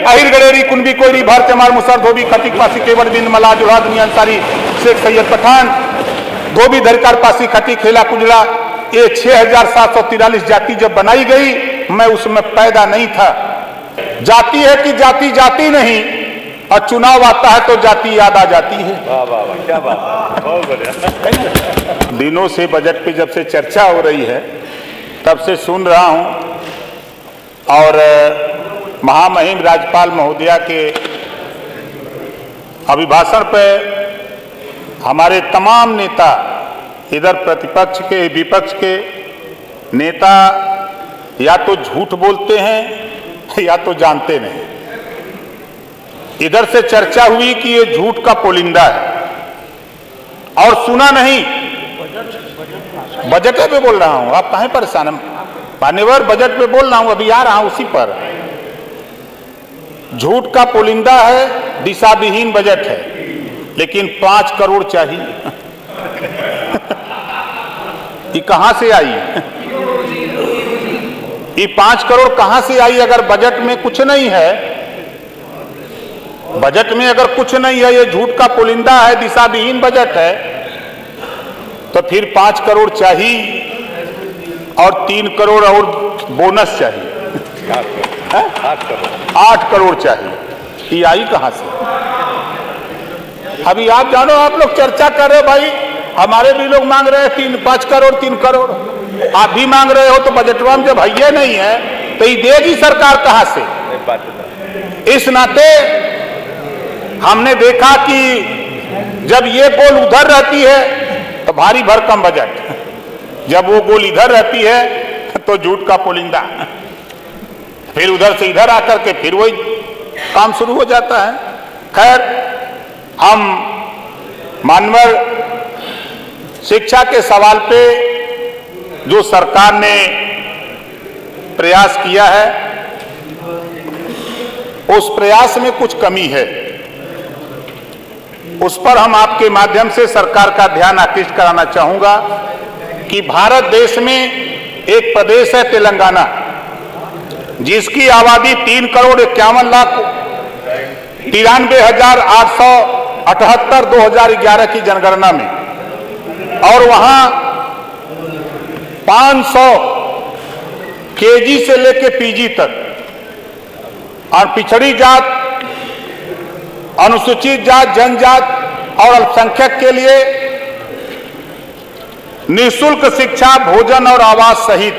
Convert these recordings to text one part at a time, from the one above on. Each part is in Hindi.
अहिर गडेरी कुनबी कोयरी भर चमार मुसर धोबी खतिक पासी केवड़ बिन मला जुला दुनिया अंसारी शेख सैयद पठान धोबी धरकार पासी खती खेला कुजला। ये 6743 जाति जब बनाई गई मैं उसमें पैदा नहीं था। जाति है कि जाति जाति नहीं, और चुनाव आता है तो जाति याद आ जाती है। वाह वाह वाह, क्या बात, बहुत बढ़िया। दिनों से बजट पे जब से चर्चा हो रही है तब से सुन रहा हूं, और महामहिम राज्यपाल महोदया के अभिभाषण पे हमारे तमाम नेता, इधर प्रतिपक्ष के विपक्ष के नेता, या तो झूठ बोलते हैं या तो जानते नहीं। इधर से चर्चा हुई कि ये झूठ का पोलिंदा है, और सुना नहीं। बजट पे बोल रहा हूं, आप काहे परेशान हैं? मान्यवर, बजट पे बोल रहा हूं, अभी आ रहा हूं उसी पर। झूठ का पोलिंदा है, दिशाविहीन बजट है, लेकिन 5 करोड़ चाहिए। ये कहां से आई? ये 5 करोड़ कहां से आई? अगर बजट में कुछ नहीं है, बजट में अगर कुछ नहीं है, ये झूठ का पोलिंदा है, दिशाविहीन बजट है, तो फिर 5 करोड़ चाहिए और 3 करोड़ और बोनस चाहिए। 8 करोड़ चाहिए। ये आई कहां से? अभी आप जानो, आप लोग चर्चा कर रहे हो भाई, हमारे भी लोग मांग रहे हैं 5 करोड़ 3 करोड़, आप भी मांग रहे हो, तो बजटवा में जब है नहीं है तो ये देगी सरकार कहां से? इस नाते हमने देखा कि जब ये गोल उधर रहती है तो भारी भरकम बजट, जब वो गोल इधर रहती है तो झूठ का पोलिंदा, फिर उधर से इधर आकर के फिर वही काम शुरू हो जाता है। खैर, हम मानवर शिक्षा के सवाल पे जो सरकार ने प्रयास किया है, उस प्रयास में कुछ कमी है, उस पर हम आपके माध्यम से सरकार का ध्यान आकृष्ट कराना चाहूंगा कि भारत देश में एक प्रदेश है तेलंगाना, जिसकी आबादी 3 करोड़ 51 लाख 93,878 2011 की जनगणना में, और वहां 500 केजी से लेके पीजी तक, और पिछड़ी जात, अनुसूचित जात, जनजात और अल्पसंख्यक के लिए निःशुल्क शिक्षा, भोजन और आवास सहित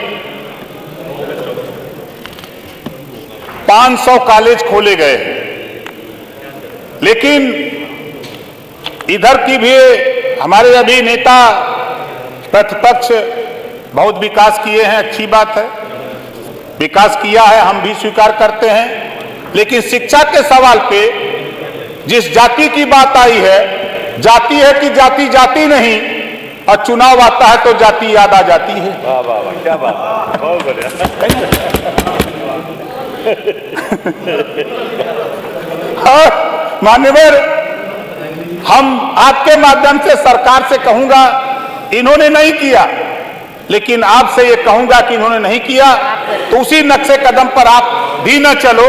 500 कॉलेज खोले गए। लेकिन इधर की भी हमारे अभी नेता प्रतिपक्ष बहुत विकास किए हैं, अच्छी बात है, विकास किया है, हम भी स्वीकार करते हैं। लेकिन शिक्षा के सवाल पे जिस जाति की बात आई है, जाति है कि जाति जाति नहीं, और चुनाव आता है तो जाति याद आ जाती है। वाह वाह वाह, क्या बात, बहुत बढ़िया। मान्यवर, हम आपके माध्यम से सरकार से कहूंगा, इन्होंने नहीं किया, लेकिन आपसे ये कहूंगा कि इन्होंने नहीं किया तो उसी नक्शे कदम पर आप भी न चलो।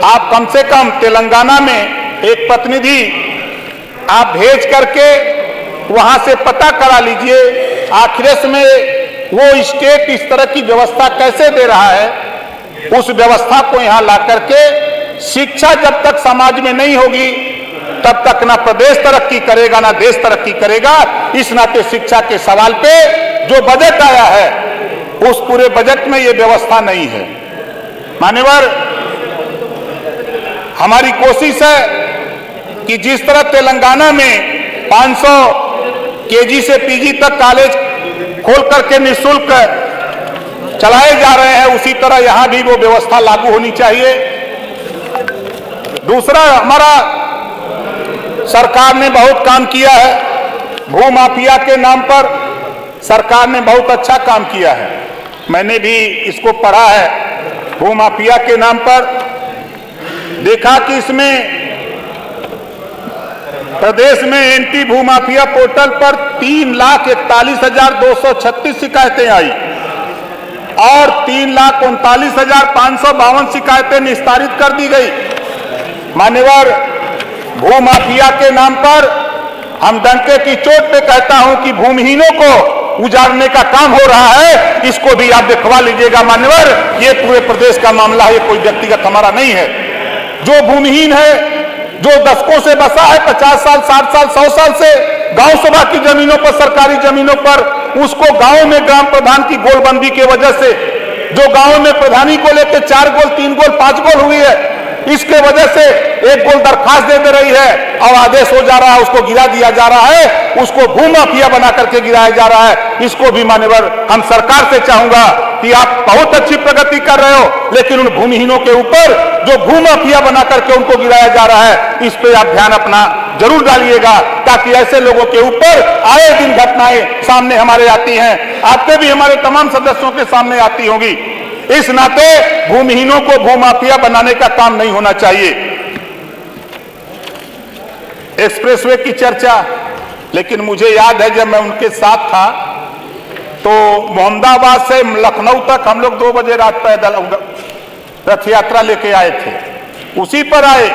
आप कम से कम तेलंगाना में एक प्रतिनिधि आप भेज करके वहां से पता करा लीजिए, आखिर में वो स्टेट इस तरह की व्यवस्था कैसे दे रहा है। उस व्यवस्था को यहां ला करके, शिक्षा जब तक समाज में नहीं होगी तब तक ना प्रदेश तरक्की करेगा ना देश तरक्की करेगा। इस नाते शिक्षा के सवाल पे जो बजट आया है, उस पूरे बजट में ये व्यवस्था नहीं है। मान्यवर, हमारी कोशिश है कि जिस तरह तेलंगाना में 500 केजी से पीजी तक कॉलेज खोल करके निःशुल्क चलाए जा रहे हैं, उसी तरह यहां भी वो व्यवस्था लागू होनी चाहिए। दूसरा, हमारा सरकार ने बहुत काम किया है, भू माफिया के नाम पर सरकार ने बहुत अच्छा काम किया है। मैंने भी इसको पढ़ा है। भू माफिया के नाम पर देखा कि इसमें प्रदेश में एंटी भू माफिया पोर्टल पर 3,41,236 शिकायतें आई और 3,39,552 शिकायतें निस्तारित कर दी गई। मान्यवर, भूमाफिया के नाम पर हम डंके की चोट पे कहता हूं कि भूमिहीनों को उजाड़ने का काम हो रहा है, इसको भी आप दिखवा लीजिएगा मान्यवर। ये पूरे प्रदेश का मामला है, ये कोई व्यक्तिगत हमारा नहीं है। जो भूमिहीन है, जो दशकों से बसा है, 50 साल 60 साल 100 साल से गांव सभा की जमीनों पर, सरकारी जमीनों पर, उसको गांव में ग्राम प्रधान की गोलबंदी की वजह से, जो गांव में प्रधानी को लेकर 4 गोल 3 गोल 5 गोल हुई है, इसके वजह से 1 गोल दरखास्त दे रही है और आदेश हो जा रहा है, उसको गिरा दिया जा रहा है, उसको भूमाफिया बना करके गिराया जा रहा है। इसको भी मान्यवर हम सरकार से चाहूंगा कि आप बहुत अच्छी प्रगति कर रहे हो, लेकिन उन भूमिहीनों के ऊपर जो भूमाफिया बना करके उनको गिराया जा रहा है, इस पे आप ध्यान अपना जरूर डालिएगा, ताकि ऐसे लोगों के ऊपर आए दिन घटनाएं सामने हमारे आती हैं, आपके भी हमारे तमाम सदस्यों के सामने आती होंगी। इस नाते भूमिहीनों को भूमाफिया बनाने का काम नहीं होना चाहिए। एक्सप्रेसवे की चर्चा, लेकिन मुझे याद है जब मैं उनके साथ था तो मोहम्मदाबाद से लखनऊ तक हम लोग 2 बजे रात पैदल रथ यात्रा लेके आए थे। उसी पर आए,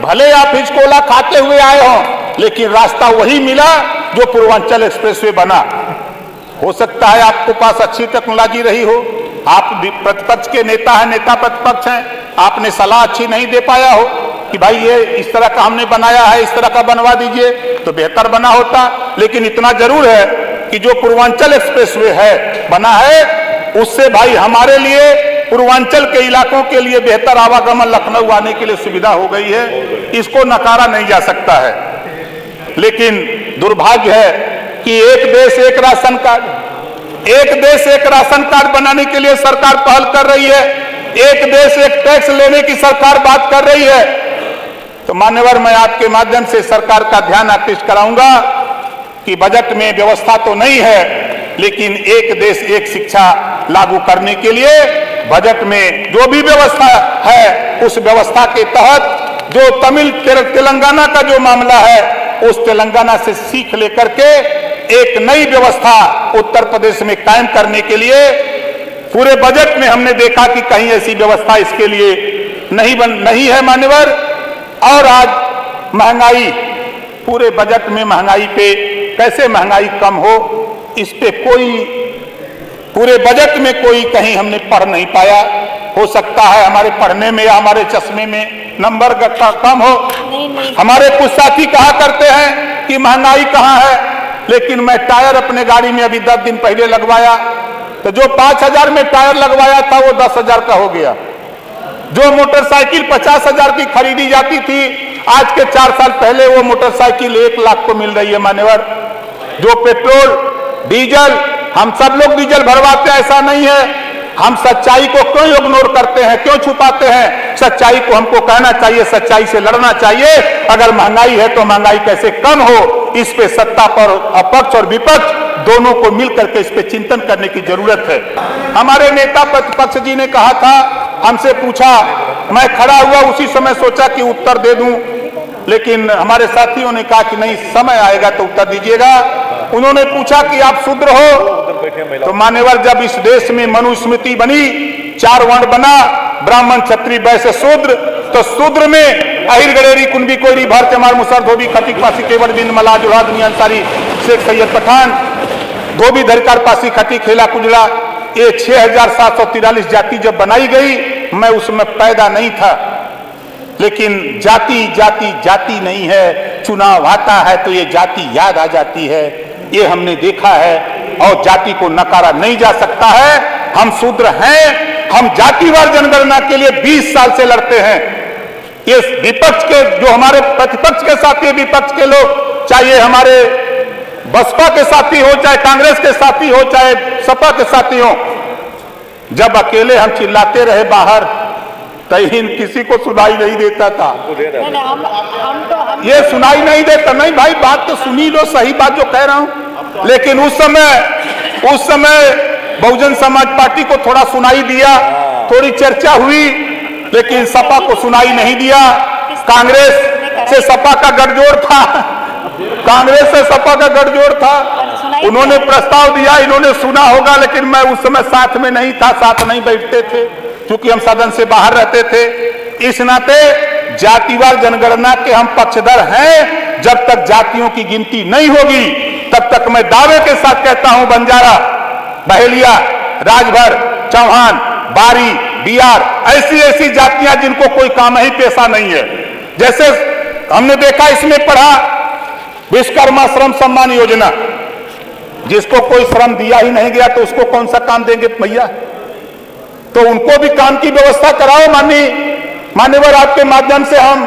भले आप हिचकोला खाते हुए आए हो, लेकिन रास्ता वही मिला जो पूर्वांचल एक्सप्रेसवे बना। हो सकता है आपके पास अच्छी टेक्नोलॉजी रही हो, आप प्रतिपक्ष के नेता हैं, नेता प्रतिपक्ष हैं, आपने सलाह अच्छी नहीं दे पाया हो कि भाई ये इस तरह का हमने बनाया है, इस तरह का बनवा दीजिए तो बेहतर बना होता। लेकिन इतना जरूर है कि जो पूर्वांचल एक्सप्रेसवे है बना है, उससे भाई हमारे लिए, पूर्वांचल के इलाकों के लिए बेहतर आवागमन लखनऊ आने के लिए सुविधा हो गई है, इसको नकारा नहीं जा सकता है। लेकिन दुर्भाग्य है कि एक देश एक राशन कार्ड, एक देश एक राशन कार्ड बनाने के लिए सरकार पहल कर रही है, एक देश एक टैक्स लेने की सरकार बात कर रही है। तो मान्यवर, मैं आपके माध्यम से सरकार का ध्यान आकृष्ट कराऊंगा कि बजट में व्यवस्था तो नहीं है, लेकिन एक देश एक शिक्षा लागू करने के लिए बजट में जो भी व्यवस्था है, उस व्यवस्था के तहत जो तेलंगाना का जो मामला है, उस तेलंगाना से सीख लेकर के एक नई व्यवस्था उत्तर प्रदेश में कायम करने के लिए पूरे बजट में हमने देखा कि कहीं ऐसी व्यवस्था इसके लिए नहीं है मान्यवर। और आज महंगाई, पूरे बजट में महंगाई पे कैसे महंगाई कम हो, इस पे कोई पूरे बजट में कोई कहीं हमने पढ़ नहीं पाया। हो सकता है हमारे पढ़ने में या हमारे चश्मे में नंबर कम हो। हमारे कुछ साथी कहा करते हैं कि महंगाई कहाँ है, लेकिन मैं टायर अपने गाड़ी में अभी 10 दिन पहले लगवाया, तो जो 5,000 में टायर लगवाया था वो 10,000 का हो गया। जो मोटरसाइकिल 50,000 की खरीदी जाती थी, आज के 4 साल पहले वो मोटरसाइकिल 1 लाख को मिल रही है मान्यवर। जो पेट्रोल डीजल, हम सब लोग डीजल भरवाते हैं, ऐसा नहीं है। हम सच्चाई को क्यों इग्नोर करते हैं, क्यों छुपाते हैं? सच्चाई को हमको कहना चाहिए, सच्चाई से लड़ना चाहिए। अगर महंगाई है तो महंगाई कैसे कम हो, इस पे सत्ता पर अपक्ष और विपक्ष दोनों को मिलकर के इस पे चिंतन करने की जरूरत है। हमारे नेता प्रतिपक्ष जी ने कहा था, हमसे पूछा, मैं खड़ा हुआ उसी समय सोचा कि उत्तर दे दूं, लेकिन हमारे साथियों ने कहा कि नहीं, समय आएगा तो उत्तर दीजिएगा। उन्होंने पूछा कि आप शूद्र हो? तो मान्यवर, जब इस देश में मनुस्मृति बनी, 4 वर्ण बना, ब्राह्मण क्षत्रिय वैश्य शूद्र, तो शूद्र में अहिर गडेरी कुंभी कोयरी भर चमार मुसर धोबी खटिक पासी केवल बिंद मला जुड़ा दुनिया अंसारी शेख सैयद पठान धोबी धरकार पासी खटिक खेला कुजड़ा, ये 6,743 जाति जब बनाई गई, मैं उसमें पैदा नहीं था। लेकिन जाति जाति जाति नहीं है, चुनाव आता है तो ये जाति याद आ जाती है, ये हमने देखा है। और जाति को नकारा नहीं जा सकता है। हम शूद्र हैं, हम जातिवार जनगणना के लिए 20 साल से लड़ते हैं। ये विपक्ष के, जो हमारे प्रतिपक्ष के साथी, विपक्ष के लोग, चाहे हमारे बसपा के साथी हो, चाहे कांग्रेस के साथी हो, चाहे सपा के साथी हो, जब अकेले हम चिल्लाते रहे बाहर, तहीन किसी को सुनाई नहीं देता था। ये सुनाई नहीं देता, नहीं भाई बात तो सुनी लो, सही बात जो कह रहा हूं। लेकिन उस समय बहुजन समाज पार्टी को थोड़ा सुनाई दिया, थोड़ी चर्चा हुई, लेकिन सपा को सुनाई नहीं दिया। कांग्रेस से सपा का गठजोड़ था, कांग्रेस से सपा का गठजोड़ था। उन्होंने प्रस्ताव दिया, इन्होंने सुना होगा, लेकिन मैं उस समय साथ में नहीं था, साथ नहीं बैठते थे, क्योंकि हम सदन से बाहर रहते थे। इस नाते जातिवार जनगणना के हम पक्षधर हैं। जब तक जातियों की गिनती नहीं होगी तब तक मैं दावे के साथ कहता हूं, बंजारा, बहेलिया, राजभर, चौहान, बारी, बिहार, ऐसी ऐसी जातियां जिनको कोई काम ही पेशा नहीं है। जैसे हमने देखा, इसमें पढ़ा विश्वकर्मा श्रम सम्मान योजना, जिसको कोई श्रम दिया ही नहीं गया तो उसको कौन सा काम देंगे भैया? तो उनको भी काम की व्यवस्था कराओ। मान्यवर, आपके माध्यम से हम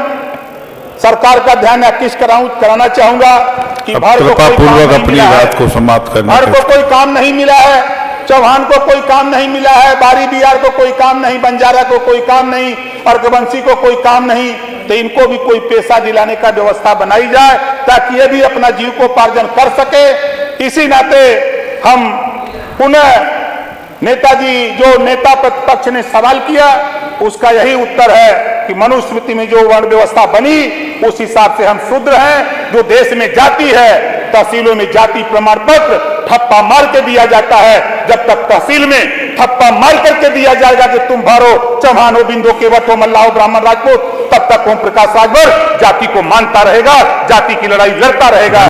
सरकार का ध्यान आकृष्ट कराना चाहूंगा कि भर को कोई काम नहीं अपनी मिला बात है, को समाप्त करना। भर को कोई काम नहीं मिला है, चौहान को कोई काम नहीं मिला है, बारी बिहार को कोई काम नहीं, बंजारा को कोई काम नहीं, और रघुवंशी को कोई काम नहीं। तो इनको भी कोई पेशा दिलाने का व्यवस्था बनाई जाए ताकि ये भी अपना जीविकोपार्जन कर सके। इसी नाते हम पुनः नेताजी, जो नेता प्रतिपक्ष ने सवाल किया, उसका यही उत्तर है कि मनुस्मृति में जो वर्ण व्यवस्था बनी उस हिसाब से हम शूद्र हैं। जो देश में जाति है, तहसीलों में जाति प्रमाण पत्र ठप्पा मार के दिया जाता है। जब तक तहसील में ठप्पा मार करके दिया जाएगा कि तुम भरो, चौहान हो, बिंदो, केवट हो, मल्लाह हो, ब्राह्मण, राजपूत, तब तक ओम प्रकाश राजभर जाति को मानता रहेगा, जाति की लड़ाई लड़ता रहेगा।